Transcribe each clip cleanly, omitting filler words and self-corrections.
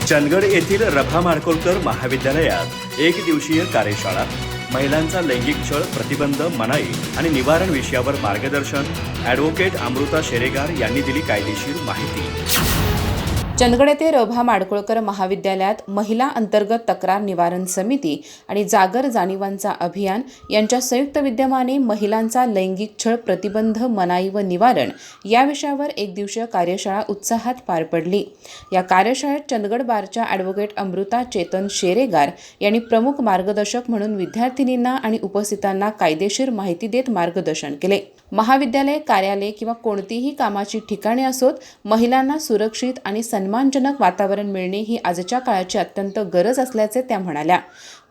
चंदगड येथील रभा माडकोळकर महाविद्यालयात एक दिवसीय कार्यशाळा, महिलांचा लैंगिक छळ प्रतिबंध, मनाई आणि निवारण विषयावर मार्गदर्शन। ॲडव्होकेट अमृता शेरेगार यांनी दिली कायदेशीर माहिती। चंदगड येथे रभा माडकोळकर महाविद्यालयात महिला अंतर्गत तक्रार निवारण समिती आणि जागर जाणीवांचा अभियान यांच्या संयुक्त विद्यमाने महिलांचा लैंगिक छळ प्रतिबंध, मनाई व निवारण या विषयावर एक दिवसीय कार्यशाळा उत्साहात पार पडली। या कार्यशाळेत चंदगड बारच्या ॲडव्होकेट अमृता चेतन शेरेगार यांनी प्रमुख मार्गदर्शक म्हणून विद्यार्थिनींना आणि उपस्थितांना कायदेशीर माहिती देत मार्गदर्शन केले। महाविद्यालय, कार्यालय किंवा कोणतीही कामाची ठिकाणे असोत, महिलांना सुरक्षित आणि सन्मानजनक वातावरण मिळणे ही आजच्या काळाची अत्यंत गरज असल्याचे त्या म्हणाल्या।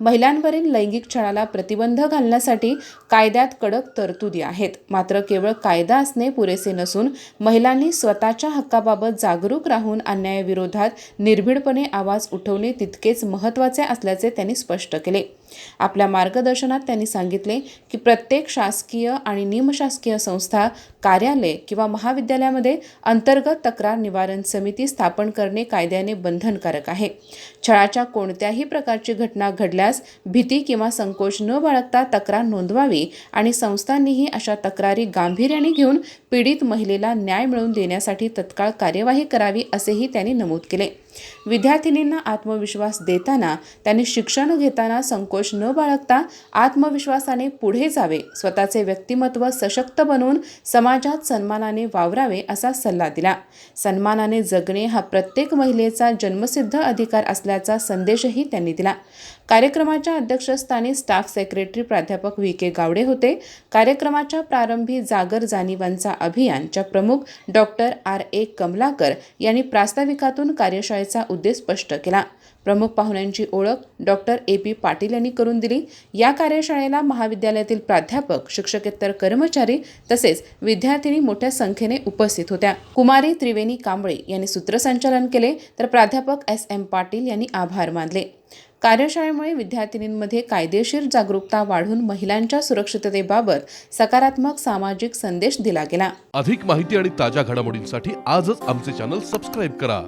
महिलांवरील लैंगिक छळाला प्रतिबंध घालण्यासाठी कायद्यात कडक तरतुदी आहेत, मात्र केवळ कायदा असणे पुरेसे नसून महिलांनी स्वतःच्या हक्काबाबत जागरूक राहून अन्यायाविरोधात निर्भीडपणे आवाज उठवणे तितकेच महत्त्वाचे असल्याचे त्यांनी स्पष्ट केले। आपल्या मार्गदर्शनात त्यांनी सांगितले की प्रत्येक शासकीय आणि निमशासकीय संस्था, कार्यालय किंवा महाविद्यालयामध्ये अंतर्गत तक्रार निवारण समिती स्थापन करणे कायद्याने बंधनकारक आहे। छळाच्या कोणत्याही प्रकारची घटना घडल्यास भीती किंवा संकोच न बाळगता तक्रार नोंदवावी आणि संस्थांनीही अशा तक्रारी गांभीर्याने घेऊन पीडित महिलेला न्याय मिळवून देण्यासाठी तत्काळ कार्यवाही करावी, असेही त्यांनी नमूद केले। विद्यार्थिनींना आत्मविश्वास देताना त्यांनी शिक्षण घेताना संकोच न बाळगता आत्मविश्वासाने पुढे जावे, स्वतःचे व्यक्तिमत्व सशक्त बनवून समाजात सन्मानाने वावरावे असा सल्ला दिला। सन्मानाने जगणे हा प्रत्येक महिलेचा जन्मसिद्ध अधिकार असल्याचा संदेशही त्यांनी दिला। कार्यक्रमाच्या अध्यक्षस्थानी स्टाफ सेक्रेटरी प्राध्यापक व्ही.के. गावडे होते। कार्यक्रमाच्या प्रारंभी जागर जाणीवांचा अभियानच्या प्रमुख डॉक्टर आर.ए. कमलाकर यांनी प्रास्ताविकातून कार्यशाळेचा उद्देश स्पष्ट केला। प्रमुख पाहुण्यांची ओळख डॉक्टर ए.पी. पाटील यांनी करून दिली। या कार्यशाळेला महाविद्यालयातील प्राध्यापक, शिक्षकेतर कर्मचारी तसेच विद्यार्थिनी मोठ्या संख्येने उपस्थित होत्या। कुमारी त्रिवेणी कांबळे यांनी सूत्रसंचालन केले, तर प्राध्यापक एस.एम. पाटील यांनी आभार मानले। कार्यशाळेमुळे विद्यार्थिनींमध्ये कायदेशीर जागरूकता वाढून महिलांच्या सुरक्षिततेबाबत सकारात्मक सामाजिक संदेश दिला गेला। अधिक माहिती आणि ताज्या घडामोडींसाठी आजच आमचे चॅनल सबस्क्राइब करा।